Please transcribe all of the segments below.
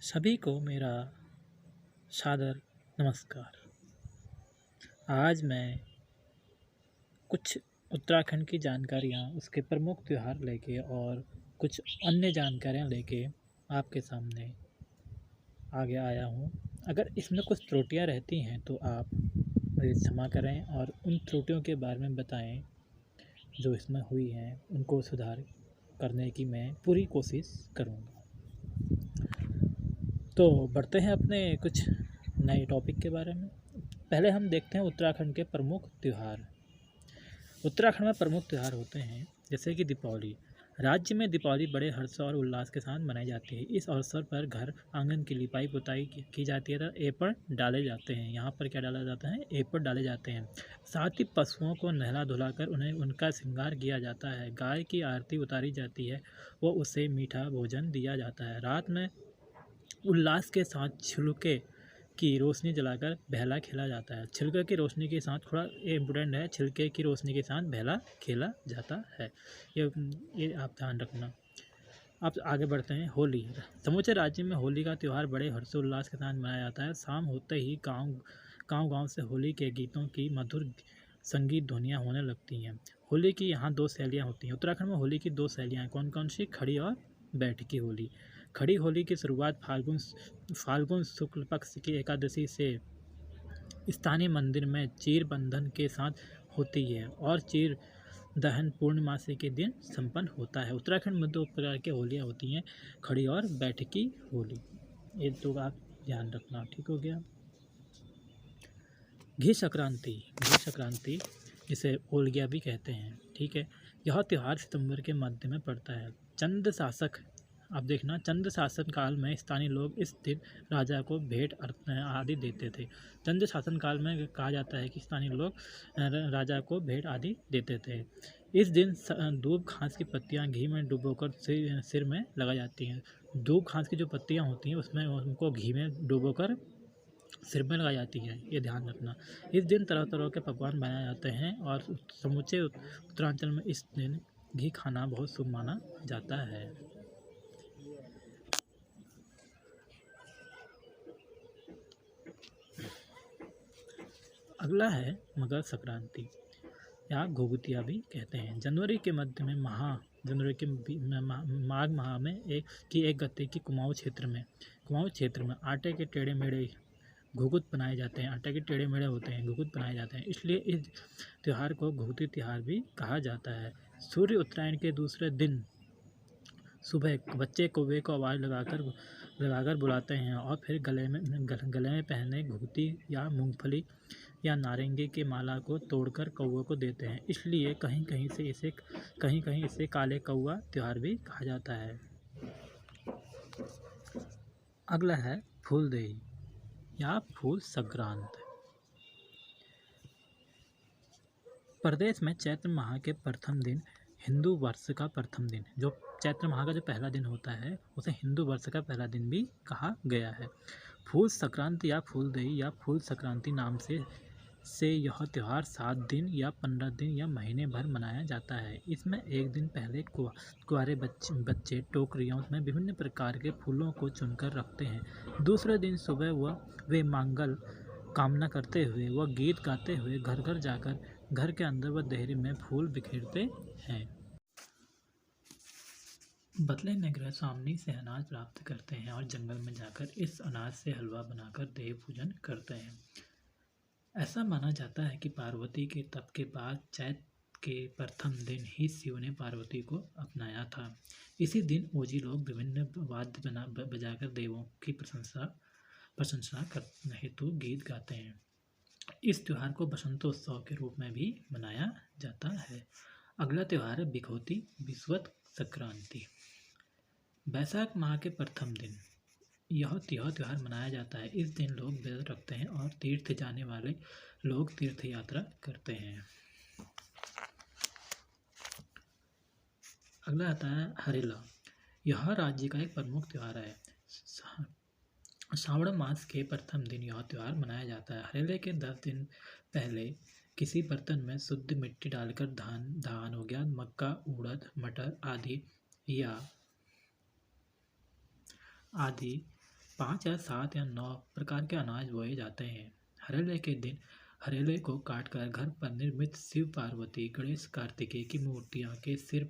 सभी को मेरा सादर नमस्कार। आज मैं कुछ उत्तराखंड की जानकारियाँ, उसके प्रमुख त्योहार लेके और कुछ अन्य जानकारियाँ लेके आपके सामने आगे आया हूँ। अगर इसमें कुछ त्रुटियाँ रहती हैं तो आप मुझे क्षमा करें और उन त्रुटियों के बारे में बताएं जो इसमें हुई हैं, उनको सुधार करने की मैं पूरी कोशिश करूँगा। तो बढ़ते हैं अपने कुछ नए टॉपिक के बारे में। पहले हम देखते हैं उत्तराखंड के प्रमुख त्यौहार। उत्तराखंड में प्रमुख त्यौहार होते हैं जैसे कि दीपावली। राज्य में दीपावली बड़े हर्ष और उल्लास के साथ मनाई जाती है। इस अवसर पर घर आंगन की लिपाई पुताई की जाती है तथा एपण डाले जाते हैं। यहाँ पर क्या डाला जाता है? एपण डाले जाते हैं। साथ ही पशुओं को नहला धुलाकर उन्हें उनका श्रृंगार किया जाता है। गाय की आरती उतारी जाती है व उसे मीठा भोजन दिया जाता है। रात में उल्लास के साथ छिलके की रोशनी जलाकर बहला खेला जाता है। छिलके की रोशनी के साथ थोड़ा इम्पोर्टेंट है, छिलके की रोशनी के साथ बहला खेला जाता है। ये आप ध्यान रखना। अब आगे बढ़ते हैं। होली। समूचे राज्य में होली का त्यौहार बड़े हर्षोल्लास के साथ मनाया जाता है। शाम होते ही गांव से होली के गीतों की मधुर संगीत ध्वनियाँ होने लगती हैं। होली की यहाँ दो शैलियाँ होती हैं। उत्तराखंड में होली की दो शैलियाँ हैं। कौन कौन सी? खड़ी और बैठकी होली। खड़ी होली की शुरुआत फाल्गुन शुक्ल पक्ष की एकादशी से स्थानीय मंदिर में चीर बंधन के साथ होती है और चीर दहन पूर्णमासी के दिन संपन्न होता है। उत्तराखंड में दो प्रकार की होलियाँ होती हैं, खड़ी और बैठकी होली। ये तो आप ध्यान रखना। ठीक हो गया। घी संक्रांति जिसे ओलगिया भी कहते हैं। ठीक है। यह त्यौहार सितंबर के मध्य में पड़ता है। चंद शासक, अब देखना, चंद शासन काल में स्थानीय लोग इस दिन राजा को भेंट आदि देते थे। चंद शासन काल में कहा जाता है कि स्थानीय लोग राजा को भेंट आदि देते थे। इस दिन दूब घास की पत्तियां घी में डुबोकर सिर में लगाई जाती हैं। दूब घास की जो पत्तियां होती हैं उसमें उनको घी में डुबोकर सिर में लगाई जाती है। ये ध्यान रखना। इस दिन तरह तरह के पकवान बनाए जाते हैं और समूचे उत्तरांचल में इस दिन घी खाना बहुत शुभ माना जाता है। अगला है मकर संक्रांति या घुघुतिया भी कहते हैं। जनवरी के मध्य में माघ माह में एक गते की कुमाऊं क्षेत्र में आटे के टेढ़े मेढ़े घुघुत बनाए जाते हैं। आटे के टेढ़े मेढ़े होते हैं, घुघुत बनाए जाते हैं, इसलिए इस त्यौहार को घुघुती त्यौहार भी कहा जाता है। सूर्य उत्तरायण के दूसरे दिन सुबह बच्चे कौवे को आवाज़ लगाकर बुलाते हैं और फिर गले में पहने घुघुती या मूंगफली या नारंगी की माला को तोड़कर कौवे को देते हैं। इसलिए कहीं कहीं इसे काले कौवा त्यौहार भी कहा जाता है। अगला है फूलदेई या फूल संक्रांत। प्रदेश में चैत्र माह के प्रथम दिन हिंदू वर्ष का प्रथम दिन, जो चैत्र माह का जो पहला दिन होता है उसे हिंदू वर्ष का पहला दिन भी कहा गया है। फूल संक्रांति या फूलदेई या फूल संक्रांति नाम से यह त्यौहार 7 दिन या 15 दिन या महीने भर मनाया जाता है। इसमें एक दिन पहले कुंवारे बच्चे टोकरियों में विभिन्न प्रकार के फूलों को चुनकर रखते हैं। दूसरे दिन सुबह वे मंगल कामना करते हुए व गीत गाते हुए घर घर जाकर घर के अंदर व देहरी में फूल बिखेरते हैं। बदले में गृह स्वामी से अनाज प्राप्त करते हैं और जंगल में जाकर इस अनाज से हलवा बनाकर देव पूजन करते हैं। ऐसा माना जाता है कि पार्वती के तप के बाद चैत के प्रथम दिन ही शिव ने पार्वती को अपनाया था। इसी दिन ओजी लोग विभिन्न वाद्य बजाकर देवों की प्रशंसा करने हेतु गीत गाते हैं। इस त्यौहार को बसंतोत्सव के रूप में भी मनाया जाता है। अगला त्यौहार है बिखौती विषुवत संक्रांति। बैसाख माह के प्रथम दिन यह त्यौहार मनाया जाता है। इस दिन लोग व्रत रखते हैं और तीर्थ जाने वाले लोग तीर्थ यात्रा करते हैं। अगला आता है हरेला। यह राज्य का एक प्रमुख त्यौहार है। श्रावण मास के प्रथम दिन यह त्यौहार मनाया जाता है। हरेले के 10 दिन पहले किसी बर्तन में शुद्ध मिट्टी डालकर धान हो गया, मक्का, उड़द, मटर आदि 5 या 7 या 9 प्रकार के अनाज बोए जाते हैं। हरेले के दिन हरेले को काटकर घर पर निर्मित शिव पार्वती गणेश कार्तिकेय की मूर्तियां के सिर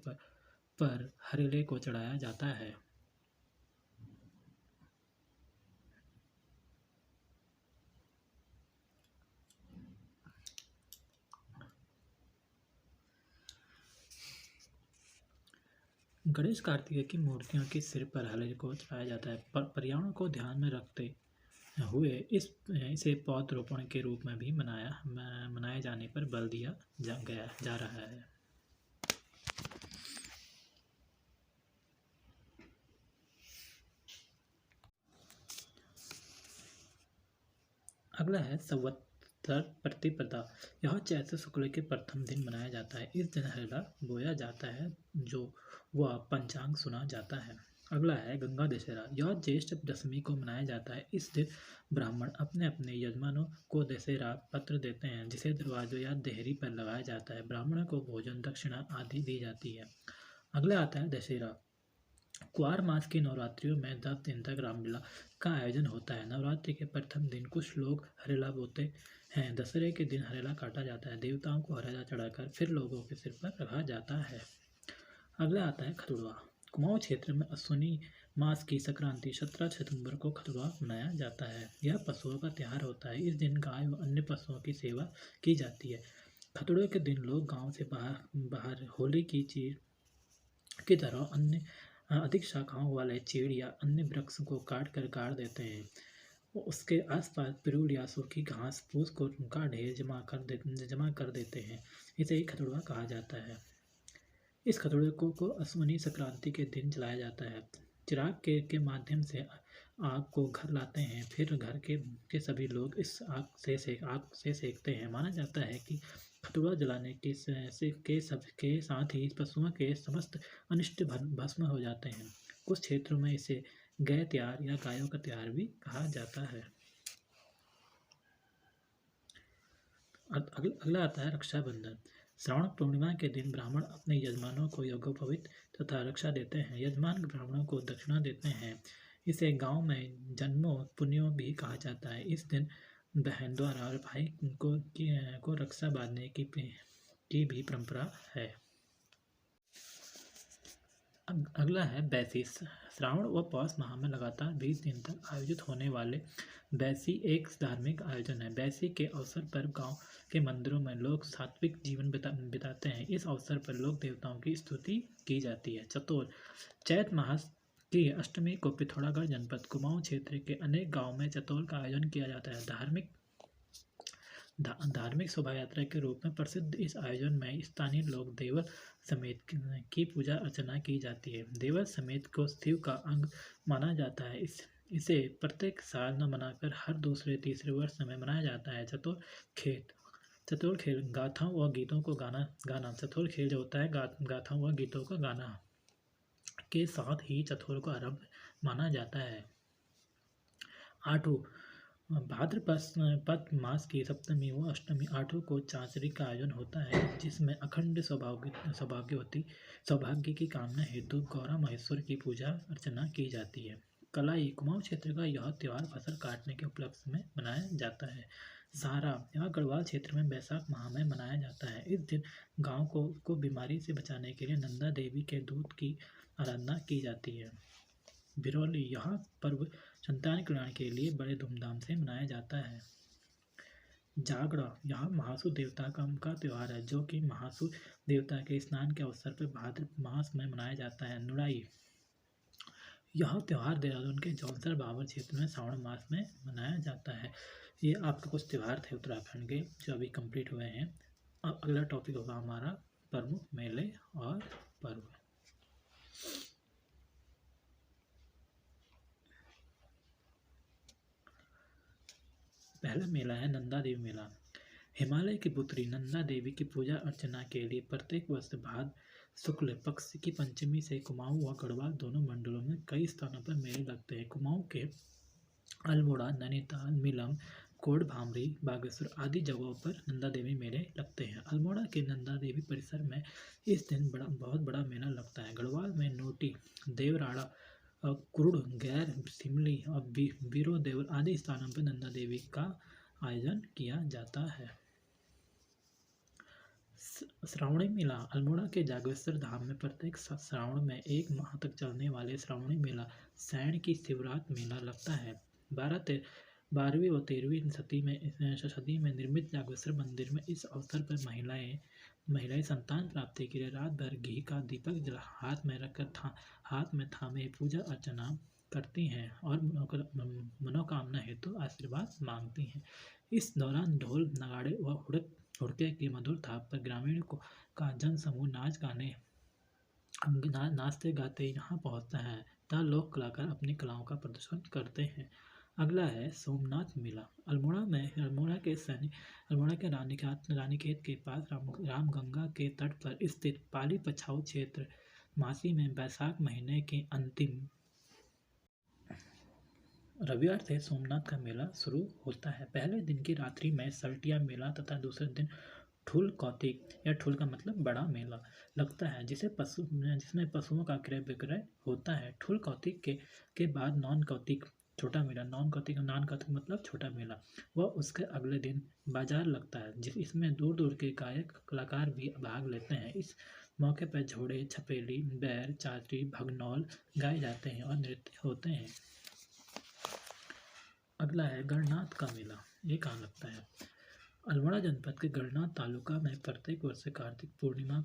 पर हरेले को चढ़ाया जाता है। गणेश कार्तिकेय की मूर्तियों के सिर पर हरेले को चढ़ाया जाता है। पर्यावरण को ध्यान में रखते हुए इसे पौधरोपण के रूप में भी मनाए जाने पर बल दिया जा रहा है। अगला है संवत्सर प्रतिपदा। यह चैत्र शुक्ल के प्रथम दिन मनाया जाता है। इस दिन हरेला बोया जाता है जो वह पंचांग सुना जाता है। अगला है गंगा दशहरा। यह ज्येष्ठ दशमी को मनाया जाता है। इस दिन ब्राह्मण अपने अपने यजमानों को दशहरा पत्र देते हैं जिसे दरवाजों या देहरी पर लगाया जाता है। ब्राह्मणों को भोजन दक्षिणा आदि दी जाती है। अगला आता है दशहरा। कुआर मास की नवरात्रियों में 10 दिन तक रामलीला का आयोजन होता है। नवरात्रि के प्रथम दिन कुछ लोग हरेला बोते हैं। दशहरे के दिन हरेला काटा जाता है। देवताओं को हरेला चढ़ाकर फिर लोगों के सिर पर रखा जाता है। अगला आता है खतुड़वा। कुमाऊं क्षेत्र में अश्विनी मास की संक्रांति 17 सितंबर को खतुड़वा मनाया जाता है। यह पशुओं का त्यौहार होता है। इस दिन गाय व अन्य पशुओं की सेवा की जाती है। खतुड़वे के दिन लोग गांव से बाहर होली की चीर की तरह अन्य अधिक शाखाओं वाले चीड़ या अन्य वृक्ष को काट कर गाड़ देते हैं। उसके आसपास पिरूल या सूखी घास फूस को उनका ढेर जमा कर देते हैं। इसे ही खतुड़वा कहा जाता है। इस खतुड़वे को अश्विनी संक्रांति के दिन जलाया जाता है। चिराग के माध्यम से आग को घर लाते हैं। फिर घर के सभी लोग इस आग से सेकते हैं। माना जाता है कि खतुड़वा जलाने के साथ ही पशुओं के समस्त अनिष्ट भस्म हो जाते हैं। कुछ क्षेत्रों में इसे गाय त्योहार या गायों का त्योहार भी कहा जाता है। अगला आता है रक्षाबंधन। श्रावण पूर्णिमा के दिन ब्राह्मण अपने यजमानों को यज्ञोपवीत तथा रक्षा देते हैं। यजमान ब्राह्मणों को दक्षिणा देते हैं। इसे गांव में जन्मों पुण्यों भी कहा जाता है। इस दिन बहन द्वारा और भाई को रक्षा बांधने की भी परंपरा है। अगला है बैसी। श्रावण व पौष माह में लगातार 20 दिन तक आयोजित होने वाले बैसी एक धार्मिक आयोजन है। बैसी के अवसर पर गांव के मंदिरों में लोग सात्विक जीवन बिताते हैं। इस अवसर पर लोक देवताओं की स्तुति की जाती है। चतोर। चैत मास की अष्टमी को पिथौरागढ़ जनपद कुमाऊं क्षेत्र के अनेक गाँव में चतौल का आयोजन किया जाता है। धार्मिक शोभा यात्रा के रूप में प्रसिद्ध इस आयोजन में स्थानीय लोग देवर समेत की पूजा अर्चना की जाती है। देवर समेत को शिव का अंग माना जाता है। इसे प्रत्येक साल न मनाकर हर दूसरे तीसरे वर्ष में मनाया जाता है। चतुर खेल गाथाओं व गीतों को गाना। चतुर खेल जो होता है गाथाओं व गीतों का गाना के साथ ही चतुर को आरंभ माना जाता है। आठों भाद्रपद मास की सप्तमी व अष्टमी आठों को चांचरी का आयोजन होता है जिसमें अखंड सौभाग्य की कामना हेतु गौरा महेश्वर की पूजा अर्चना की जाती है। कलाई। कुमाऊं क्षेत्र का यह त्यौहार फसल काटने के उपलक्ष्य में मनाया जाता है। सहारा। यह गढ़वाल क्षेत्र में बैसाख माह में मनाया जाता है। इस दिन गांव को बीमारी से बचाने के लिए नंदा देवी के दूध की आराधना की जाती है। बिरौली। यह पर्व संतान कल्याण के लिए बड़े धूमधाम से मनाया जाता है। जागरा। यह महासु देवता का त्यौहार है जो कि महासु देवता के स्नान के अवसर पर भाद्र मास में मनाया जाता है। नुड़ाई। यह त्यौहार देहरादून के जौनसर बाबर क्षेत्र में श्रावण मास में मनाया जाता है। ये आपके कुछ त्यौहार थे उत्तराखंड के जो अभी कंप्लीट हुए हैं। अब अगला टॉपिक होगा हमारा प्रमुख मेले और पर्व। पहला मेला है नंदा देवी मेला। हिमालय की पुत्री नंदा देवी की पूजा अर्चना के लिए प्रत्येक वर्ष भाद्र शुक्ल पक्ष की पंचमी से कुमाऊं व गढ़वाल दोनों मंडलों में कई स्थानों पर मेले लगते हैं। कुमाऊं के अल्मोड़ा, नैनीताल, मिलम, कोटभामरी, बागेश्वर आदि जगहों पर नंदा देवी मेले लगते हैं। अल्मोड़ा के नंदा देवी परिसर में इस दिन बहुत बड़ा मेला लगता है। गढ़वाल में नोटी, देवराड़ा कुरुड़, गैर, सिमली और बीरो देवल आदि स्थानों पर नंदा देवी का आयोजन किया जाता है। श्रावणी मेला अल्मोड़ा के जागेश्वर धाम में प्रत्येक श्रावण में 1 माह तक चलने वाले श्रावणी मेला सैण की शिवरात मेला लगता है। 12वीं व 13वीं सदी में निर्मित जागेश्वर मंदिर में इस अवसर पर महिलाएं संतान प्राप्ति के लिए रात भर घी का दीपक जला हाथ में थामे पूजा अर्चना करती हैं और मनोकामना हेतु आशीर्वाद मांगती हैं। इस दौरान ढोल, नगाड़े व हुड़के की मधुर थाप पर ग्रामीणों का जन समूह नाचते गाते यहाँ पहुँचता है तथा लोक कलाकार अपनी कलाओं का प्रदर्शन करते हैं। अगला है सोमनाथ मेला। अल्मोड़ा के रानीखेत के पास रामगंगा के तट पर स्थित पाली पछाऊ क्षेत्र मासी में बैसाख महीने के अंतिम रविवार से सोमनाथ का मेला शुरू होता है। पहले दिन की रात्रि में सल्टिया मेला तथा दूसरे दिन ठुल कौतिक या ठुल का मतलब बड़ा मेला लगता है जिसमें पशुओं का क्रय विक्रय होता है। ठुल कौतिक के बाद नॉन कौतिक छोटा मेला, नॉन कौतिक मतलब छोटा मेला, वह उसके अगले दिन बाजार लगता है इसमें दूर दूर के गायक कलाकार भी भाग लेते हैं। इस मौके पर झोड़े, छपेली, बैर, चाची, भगनौल गाए जाते हैं और नृत्य होते हैं। अगला है गणनाथ का मेला। ये कहाँ लगता है? अल्मोड़ा जनपद के गणनाथ तालुका में प्रत्येक वर्ष कार्तिक पूर्णिमा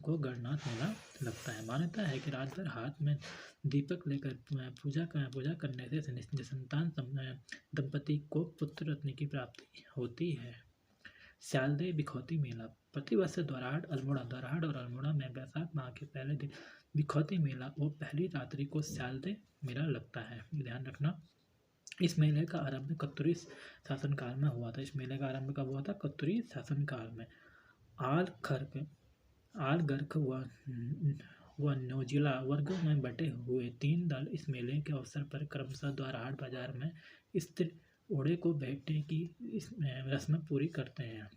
को गणनाथ मेला लगता है। मान्यता है कि रात भर हाथ में दीपक लेकर पूजा करने से निसंतान दंपति को पुत्र रत्न की प्राप्ति होती है। स्यालदे बिखौती मेला प्रतिवर्ष द्वाराहाट और अल्मोड़ा में बैसाख माह के पहले दिन बिखौती मेला और पहली रात्रि को स्यालदे मेला लगता है। ध्यान रखना, इस मेले का आरंभ कत्तूरी शासनकाल में हुआ था। इस मेले का आरंभ कब हुआ था? कत्तूरी शासनकाल में। आल गर्क व नौजिला वर्ग में बटे हुए 3 दल इस मेले के अवसर पर क्रमशः द्वाराहाट बाजार में स्थित ओढ़े को बैठने की रस्म पूरी करते हैं।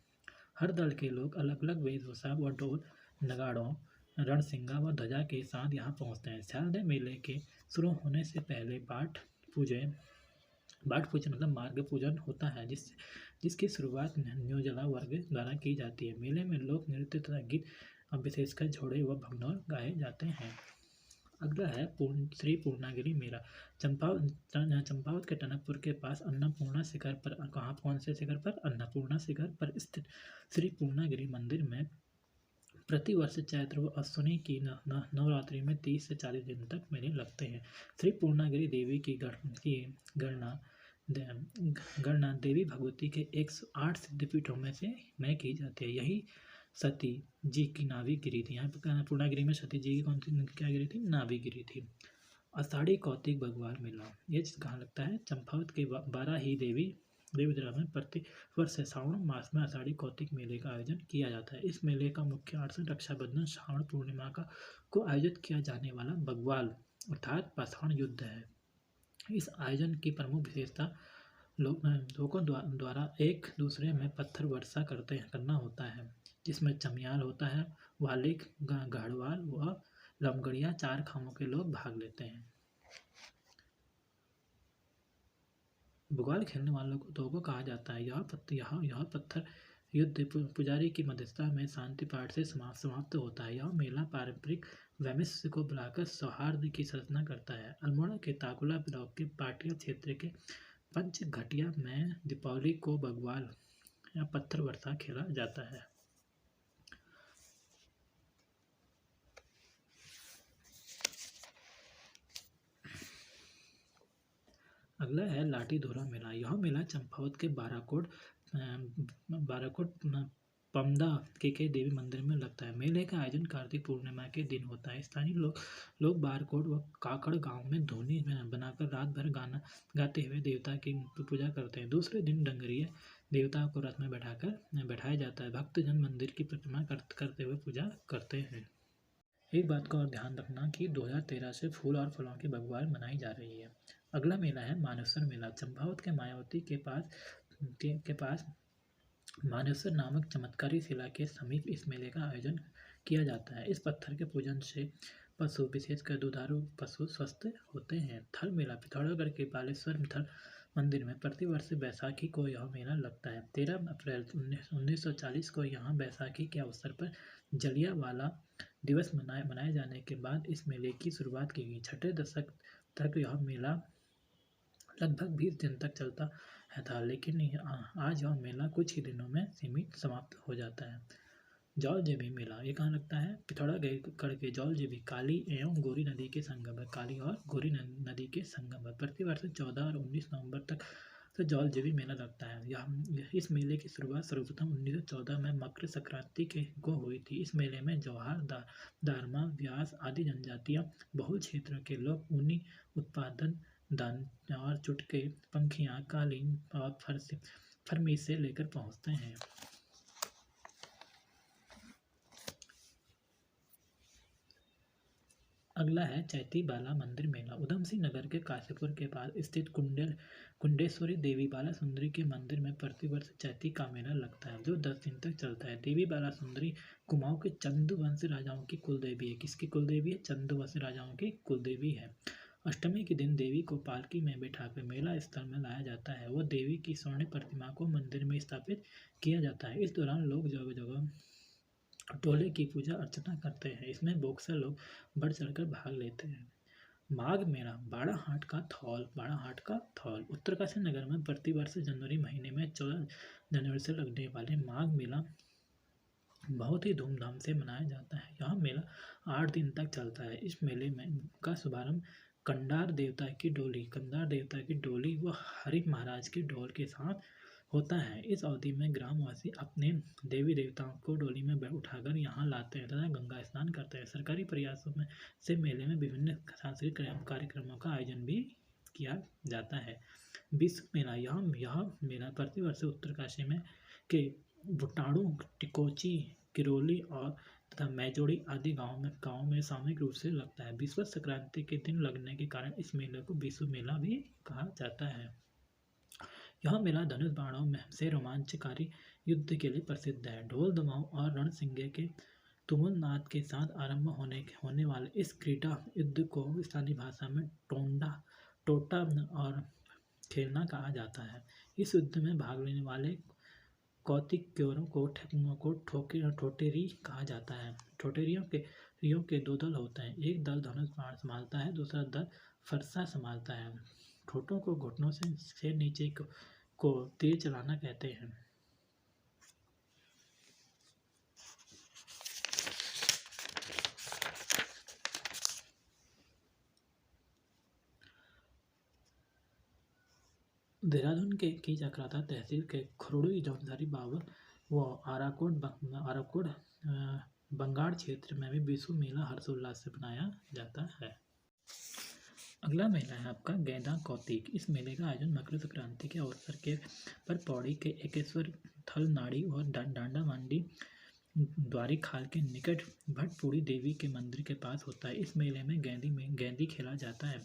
हर दल के लोग अलग अलग वेशभूषा व ढोल, नगाड़ों, रणसिंगा व ध्वजा के साथ यहाँ पहुँचते हैं। स्यालदे मेले के शुरू होने से पहले बाट पूजन मतलब मार्ग पूजन होता है जिसकी शुरुआत न्योजला वर्ग द्वारा की जाती है। मेले में लोक नृत्य तथा गीत विशेषकर झोड़े व भगनौल गाए जाते हैं। अगला है श्री पूर्णागिरि मेला। चंपावत के टनकपुर के पास अन्नपूर्णा शिखर पर कौन से शिखर पर? अन्नपूर्णा शिखर पर स्थित श्री पूर्णागिरि मंदिर में प्रतिवर्ष चैत्र व अश्विनी की नवरात्रि में 30 से 40 दिन तक मेले लगते हैं। श्री पूर्णागिरि देवी की गणना देवी भगवती के 108 सिद्धपीठों में की जाती है। यही सती जी की नाभि गिरी थी। यहाँ पर पूर्णागिरि में सती जी की कौन सी क्या गिरी थी? नाभि गिरी थी। आषाढ़ी कौतिक बग्वाल मेला, ये कहाँ लगता है? चंपावत के बाराही देवीद्रा में प्रति वर्ष श्रावण मास में आषाढ़ी कौतिक मेले का आयोजन किया जाता है। इस मेले का मुख्य आकर्षण रक्षाबंधन श्रावण पूर्णिमा को आयोजित किया जाने वाला बग्वाल अर्थात पाषाण युद्ध है। इस आयोजन की प्रमुख विशेषता लोगों द्वारा एक दूसरे में पत्थर वर्षा करना होता है जिसमें चमियाल होता है, वालिक, गढ़वाल व लमगड़िया 4 खामों के लोग भाग लेते हैं। बग्वाल खेलने वालों को कहा जाता है। यह पत्थर युद्ध पुजारी की मध्यस्थता में शांति पाठ से समाप्त होता है। यह मेला पारंपरिक वैमनस्य को बुलाकर सौहार्द की सराहना करता है। अल्मोड़ा के ताकुला ब्लॉक के पाटिया क्षेत्र के पंचघटिया में दीपावली को बग्वाल या पत्थर वर्षा खेला जाता है। अगला है लाठी धोरा मेला। यह मेला चंपावत के बाराकोट पमदा के देवी मंदिर में लगता है। मेले का आयोजन कार्तिक पूर्णिमा के दिन होता है। स्थानीय लोग बारकोट व काकड़ गांव में धुनी बनाकर रात भर गाना गाते हुए देवता की पूजा करते हैं। दूसरे दिन डंगरिया देवता को रथ में बैठाया जाता है। भक्तजन मंदिर की परिक्रमा करते हुए पूजा करते हैं। एक बात का और ध्यान रखना कि 2013 से फूल और फलों की बग्वाल मनाई जा रही है। अगला मेला है मानेसर मेला। चंपावत के मायावती के पास मानेसर नामक चमत्कारी शिला के समीप इस मेले का आयोजन किया जाता है। इस पत्थर के पूजन से पशु विशेषकर दुधारू पशु स्वस्थ होते हैं। थल मेला पिथौरागढ़ के बालेश्वर थल मंदिर में प्रतिवर्ष बैसाखी को यह मेला लगता है। 13 अप्रैल 1940 को यहाँ बैसाखी के अवसर पर जलियांवाला दिवस मनाए जाने के बाद इस मेले की शुरुआत की गई। छठे दशक तक यह मेला लगभग 20 दिन तक चलता था, लेकिन आज यह मेला कुछ ही दिनों में सीमित समाप्त हो जाता है। जौलजीबी मेला ये कहाँ लगता है? पिथौरागढ़ के जौलजीबी काली एवं गोरी नदी के संगम है। काली और गोरी नदी के संगम है। प्रतिवर्ष 14 और 19 नवंबर तक तो जौलजीबी मेला लगता है। इस मेले की शुरुआत सर्वप्रथम 1914 में मकर संक्रांति को हुई थी। इस मेले में जौहर, दारमा, व्यास आदि जनजातियां बहुल क्षेत्रों के लोग ऊनी उत्पादन, दान और चुटके, पंखियां, कालीन और फरमीसे लेकर पहुंचते हैं। अगला है चैती बाला मंदिर मेला। उधमसिंह नगर के काशीपुर के पास स्थित कुंडेश्वरी देवी बाला सुंदरी के मंदिर में प्रतिवर्ष चैती का मेला लगता है, जो 10 दिन तक चलता है। देवी बाला सुंदरी कुमाऊं के चंदुवंशी राजाओं की कुलदेवी है। किसकी कुलदेवी है? चंदुवंशी राजाओं की कुलदेवी है। अष्टमी के दिन देवी को पालकी में बैठाकर मेला स्थल में लाया जाता है। वो देवी की स्वर्ण प्रतिमा को मंदिर में स्थापित किया जाता है। इस दौरान लोग जगह जगह टोले की पूजा अर्चना करते हैं। इसमें बॉक्सर लोग बढ़ चढ़कर भाग लेते हैं। माघ मेला बाड़ाहाट का थौल उत्तरकाशी नगर में प्रतिवर्ष जनवरी महीने में 14 जनवरी से लगने वाले माघ मेला बहुत ही धूमधाम से मनाया जाता है। यह मेला 8 दिन तक चलता है। इस मेले में का शुभारंभ कंडार देवता की डोली व हरि महाराज की डोल के साथ होता है। इस अवधि में ग्रामवासी अपने देवी देवताओं को डोली में उठाकर यहाँ लाते हैं तथा गंगा स्नान करते हैं। सरकारी प्रयासों में से मेले में विभिन्न सांस्कृतिक कार्यक्रमों का आयोजन भी किया जाता है। विश्व मेला यह मेला प्रतिवर्ष उत्तरकाशी में के बुटाड़ू, टिकोची, किरोली और तथा मैजोड़ी आदि गाँव में सामूहिक रूप से लगता है। विश्व संक्रांति के दिन लगने के कारण इस मेले को विश्व मेला भी कहा जाता है। यह मेला धनुष बाणों में से रोमांचकारी युद्ध के लिए प्रसिद्ध है। ढोल दमाऊ और रणसिंगे के तुमुल नाद के साथ आरंभ होने वाले इस क्रीड़ा युद्ध को स्थानीय भाषा में टोटा और खेलना कहा जाता है। इस युद्ध में भाग लेने वाले कौतिकों को ठोटेरी कहा जाता है। ठोटेरियों के 2 दल होते हैं। एक दल धनुष बाण संभालता है, दूसरा दल फरसा संभालता है। ठोटों को घुटनों से नीचे को तीर चलाना कहते हैं। देहरादून की चक्राता तहसील के खुरड़ी, जौनसारी, बाबर व आराकोट बंगाड़ क्षेत्र में भी विश्व मेला हर्षोल्लास से मनाया जाता है। अगला मेला है आपका गैदा कौतिक। इस मेले का आयोजन मकर संक्रांति के अवसर पर पौड़ी के एकेश्वर थल नाड़ी और डांडा मांडी द्वारी खाल के निकट भटपूड़ी देवी के मंदिर के पास होता है। इस मेले में गेंदी खेला जाता है।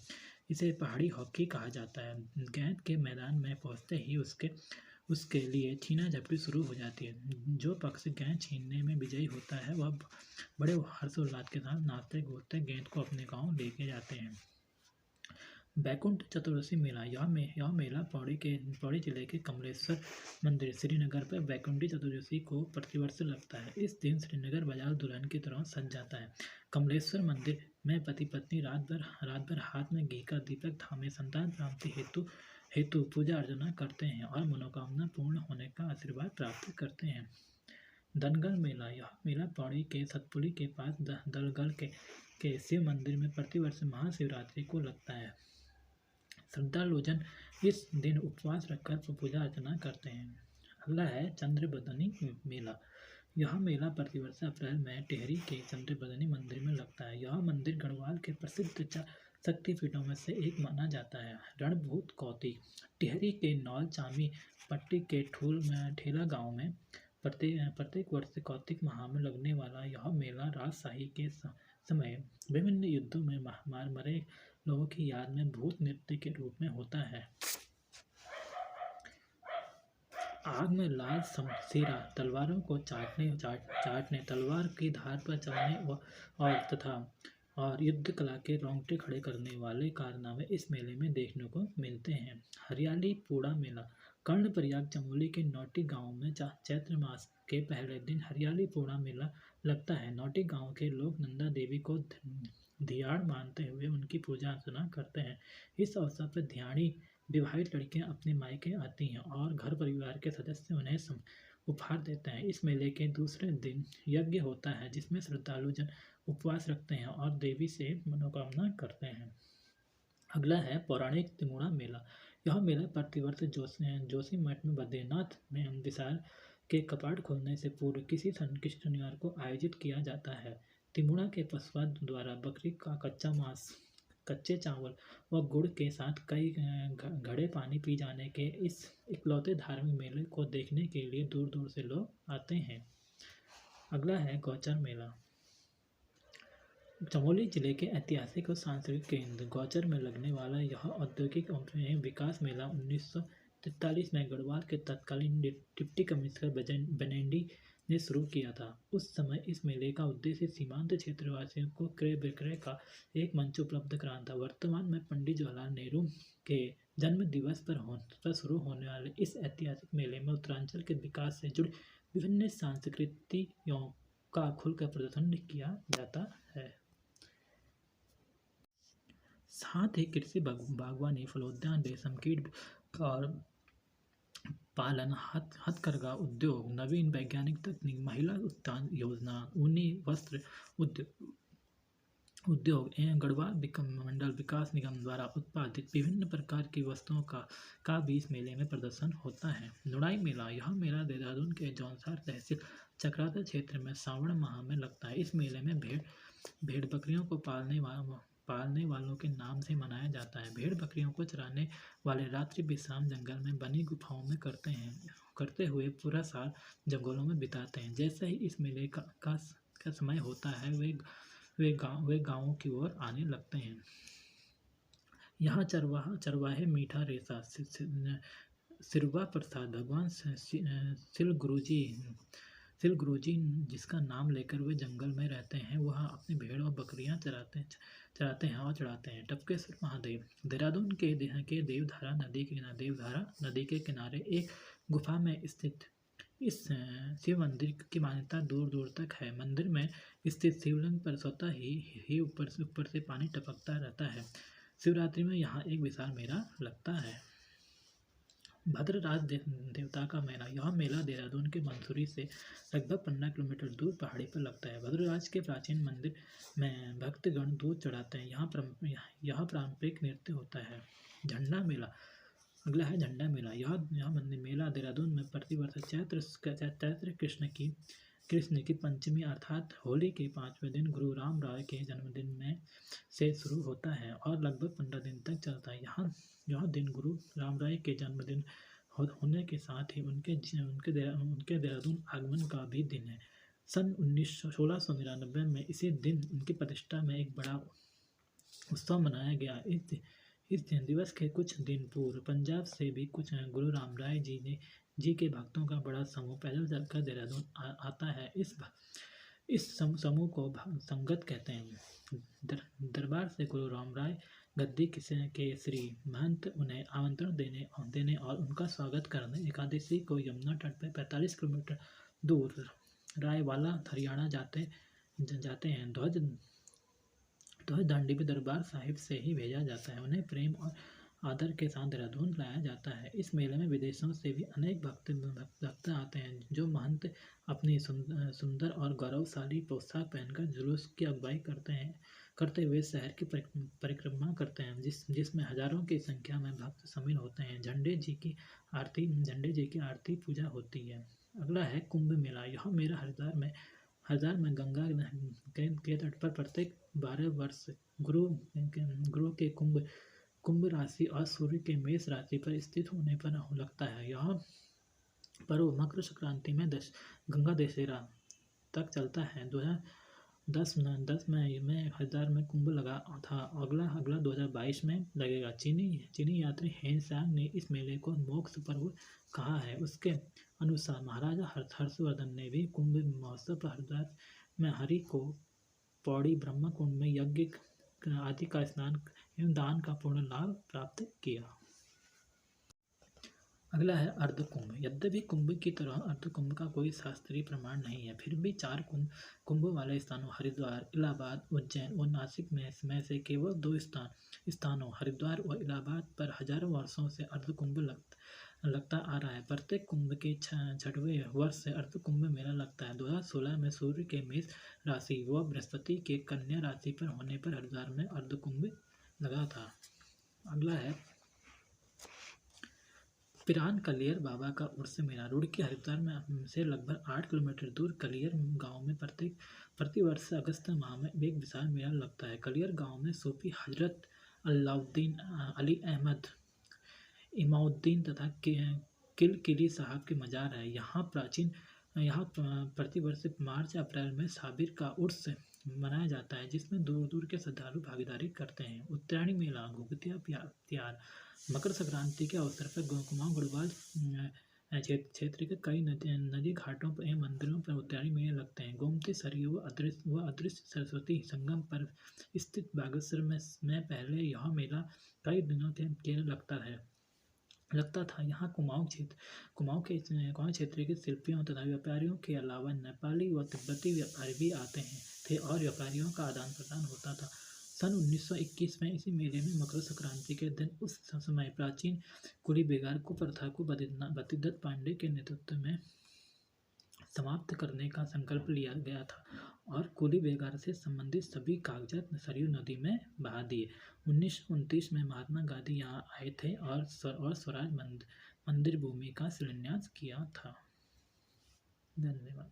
इसे पहाड़ी हॉकी कहा जाता है। गेंद के मैदान में पहुंचते ही उसके लिए छीना झपटी शुरू हो जाती है। जो पक्ष गेंद छीनने में विजयी होता है वह बड़े हर्षोल्लास के साथ नाचते कूदते गेंद को अपने गांव लेके जाते हैं। बैकुंठ चतुर्दशी मेला यह मेला पौड़ी जिले के कमलेश्वर मंदिर श्रीनगर पर बैकुंठी चतुर्दशी को प्रतिवर्ष लगता है। इस दिन श्रीनगर बाजार दुल्हन की तरह सज जाता है। कमलेश्वर मंदिर में पति पत्नी रात भर हाथ में घी का दीपक थामे संतान प्राप्ति हेतु पूजा अर्चना करते हैं और मनोकामना पूर्ण होने का आशीर्वाद प्राप्त करते हैं। दलगल मेला यह मेला पौड़ी के सतपुली के पास दलगल के शिव मंदिर में प्रतिवर्ष महाशिवरात्रि को लगता है। श्रद्धालुजन इस दिन उपवास रखकर पूजा अर्चना करते हैं। अगला है चंद्रबदनी मेला। यह मेला प्रतिवर्ष अप्रैल में टिहरी के चंद्रबदनी मंदिर में लगता है। यह मंदिर गढ़वाल के प्रसिद्ध शक्तिपीठों में से एक माना जाता है। रणभूत कौतिक टिहरी के नौल चामी पट्टी के ठेला गांव में प्रत्येक वर्ष कौतिक माह में लगने वाला यह मेला राजशाही के समय विभिन्न युद्धों में मरे लोगों की याद में भूत नृत्य के रूप में होता है। आग में लाल शमशीरा तलवारों को चाटने तलवार की धार पर चलने और तथा और युद्ध कला के रोंगटे खड़े करने वाले कारनामे इस मेले में देखने को मिलते हैं। हरियाली पूड़ा मेला कर्णप्रयाग चमोली के नौटी गांव में चैत्र मास के पहले दिन हरियाली पूड़ा मेला लगता है। नौटी गांव के लोग नंदा देवी को धियाड़ मानते हुए उनकी पूजा अर्चना करते हैं। इस अवसर पर धियाणी विवाहित लड़कियां अपने मायके आती हैं और घर परिवार के सदस्य उन्हें उपहार देते हैं। इस मेले के दूसरे दिन यज्ञ होता है जिसमें श्रद्धालु जन उपवास रखते हैं और देवी से मनोकामना करते हैं। अगला है पौराणिक तिमुड़ा मेला। यह मेला प्रतिवर्ष जोशीमठ में बद्रीनाथ में विशाल के कपाट खुलने से पूर्व किसी शनिवार को आयोजित किया जाता है। तिमुड़ा के पशुपत द्वारा बकरी का कच्चा मांस, कच्चे चावल व गुड़ के साथ कई घड़े पानी पी जाने के इस इकलौते धार्मिक मेले को देखने के लिए दूर दूर से लोग आते हैं। अगला है गौचर मेला। चमोली जिले के ऐतिहासिक और सांस्कृतिक केंद्र गौचर में लगने वाला यह औद्योगिक विकास मेला 1943 में गढ़वाल के तत्कालीन डिप्टी कमिश्नर बेनेडी ने शुरू किया था। उस समय इस मेले का उद्देश्य सीमांत क्षेत्रवासियों को क्रय विक्रय का एक मंच उपलब्ध कराना था। वर्तमान में पंडित जवाहरलाल नेहरू के जन्म दिवस पर शुरू होने वाले इस ऐतिहासिक मेले में उत्तरांचल के विकास से जुड़ी विभिन्न संस्कृतियों का खुलकर प्रदर्शन किया जाता है। साथ ही कृषि, बागवानी, फलोद्यान, रेशम कीट और पालन, हथकरघा उद्योग, नवीन वैज्ञानिक तकनीक, महिला उत्थान योजना, ऊनी वस्त्र उद्योग एवं गढ़वाल मंडल विकास निगम द्वारा उत्पादित विभिन्न प्रकार की वस्तुओं का भी इस मेले में प्रदर्शन होता है। नुड़ाई मेला। यह मेला देहरादून के जौनसार तहसील चक्राता क्षेत्र में सावन माह में लगता है। इस मेले में भेड़ बकरियों को पालने वालों के नाम से मनाया जाता है। भेड़ बकरियों को चराने वाले रात्रि विश्राम जंगल में बनी गुफाओं में करते हुए पूरा साल जंगलों में बिताते हैं। जैसे ही इस मेले का समय होता है वे गांवों की ओर आने लगते हैं। यहाँ चरवाहे मीठा रेशा सिरवा प्रसाद भगवान सिल गुरुजी जिसका नाम लेकर वे जंगल में रहते हैं, वह अपनी भेड़ और बकरियां चराते हैं और चढ़ाते हैं। टपकेश्वर महादेव। देहरादून के देवधारा नदी के किनारे एक गुफा में स्थित इस शिव मंदिर की मान्यता दूर दूर तक है। मंदिर में स्थित शिवलिंग पर स्वतः ही ऊपर से पानी टपकता रहता है। शिवरात्रि में यहाँ एक विशाल मेला लगता है। भद्रराज देवता का मेला। यह मेला देहरादून के मंसूरी से लगभग 15 किलोमीटर दूर पहाड़ी पर लगता है। भद्रराज के प्राचीन मंदिर में भक्तगण दूध चढ़ाते हैं। यहाँ पारंपरिक नृत्य होता है। झंडा मेला। अगला है झंडा मेला। यह मंदिर मेला देहरादून में प्रतिवर्ष चैत्र कृष्ण की पंचमी अर्थात होली के 5वें दिन गुरु राम राय के जन्मदिन में से शुरू होता है और लगभग 15 दिन तक चलता है। यह दिन गुरु राम राय के जन्मदिन होने के साथ ही उनके देहरादून आगमन का भी दिन है। सन 1699 में इसी दिन उनकी प्रतिष्ठा में एक बड़ा उत्सव मनाया गया। इस दिवस के कुछ दिन पूर्व पंजाब से भी कुछ गुरु राम राय जी के भक्तों का बड़ा समूह पैदल चलकर देहरादून आता है। इस समूह को संगत कहते हैं। दरबार से गुरु राम राय गद्दी के श्री महंत उन्हें आमंत्रण देने और उनका स्वागत करने एकादशी को यमुना तट पर 45 किलोमीटर दूर रायवाला हरियाणा जाते हैं। ध्वज दांडी भी दरबार साहिब से ही भेजा जाता है। उन्हें प्रेम और आदर के साथ देहरादून लाया जाता है। इस मेले में विदेशों से भी अनेक भक्त आते हैं। जो महंत अपनी सुंदर और गौरवशाली पोशाक पहनकर जुलूस की अगुवाई करते हुए शहर की परिक्रमा करते हैं, जिसमें हजारों की संख्या में भक्त शामिल होते हैं। झंडे जी की आरती पूजा होती है। अगला है कुंभ मेला। यह मेला हरिद्वार में गंगा के तट पर प्रत्येक 12 वर्ष गुरु के कुंभ राशि और सूर्य के मेष राशि पर स्थित होने पर लगता है। यह पर्व मकर संक्रांति में गंगा दशहरा तक चलता है। 2010 में हरिद्वार में कुंभ लगा था। अगला 2022 में लगेगा। चीनी यात्री हेन सांग ने इस मेले को मोक्ष पर्व कहा है। उसके अनुसार महाराजा हर्षवर्धन ने भी कुंभ महोत्सव पर हरिद्वार में हरि को पौड़ी ब्रह्म कुंड में यज्ञ आदि का स्नान एवं दान का पूर्ण लाभ प्राप्त किया। अगला है अर्धकुंभ। यद्यपि कुंभ की तरह अर्धकुंभ का कोई शास्त्रीय प्रमाण नहीं है, फिर भी 4 कुंभ वाले स्थानों हरिद्वार, इलाहाबाद, उज्जैन और नासिक में से केवल 2 स्थानों हरिद्वार और इलाहाबाद पर हजारों वर्षों से अर्धकुंभ लगता आ रहा है। प्रत्येक कुंभ के 6वें वर्ष से अर्धकुंभ मेला लगता है। 2016 में सूर्य के मेष राशि व बृहस्पति के कन्या राशि पर होने पर हरिद्वार में अर्धकुंभ लगा था। अगला है पिरान कलियर बाबा का उर्स मेला। रुड़की हरिद्वार में से लगभग 8 किलोमीटर दूर कलियर गांव में प्रतिवर्ष अगस्त माह में एक विशाल मेला लगता है। कलियर गांव में सूफी हजरत अलाउद्दीन अली अहमद इमाउद्दीन तथा किली साहब के मजार है। यहाँ प्रतिवर्ष मार्च अप्रैल में साबिर का उर्स मनाया जाता है, जिसमें दूर दूर के श्रद्धालु भागीदारी करते हैं। उत्तरायणी मेला घुघुतिया त्योहार। मकर संक्रांति के अवसर पर कुमाऊं गढ़वाल क्षेत्र के कई नदी घाटों पर एवं मंदिरों पर उत्तरायणी मेले लगते हैं। गोमती सरयू व अदृश्य सरस्वती संगम पर स्थित बागेश्वर में पहले यह मेला कई दिनों के लगता था। यहाँ कुमाऊं क्षेत्र के शिल्पियों तथा व्यापारियों के अलावा नेपाली व तिब्बती व्यापारी भी आते थे और व्यापारियों का आदान प्रदान होता था। सन 1921 में इसी मेले में मकर संक्रांति के दिन उस समय प्राचीन कुली बेगार प्रथा को बद्रीदत्त पांडे के नेतृत्व में समाप्त करने का संकल्प लिया गया था और कुली बेगार से संबंधित सभी कागजात सरयू नदी में बहा दिए। 1929 में महात्मा गांधी यहाँ आए थे और स्वराज मंदिर भूमि का शिलान्यास किया था। धन्यवाद।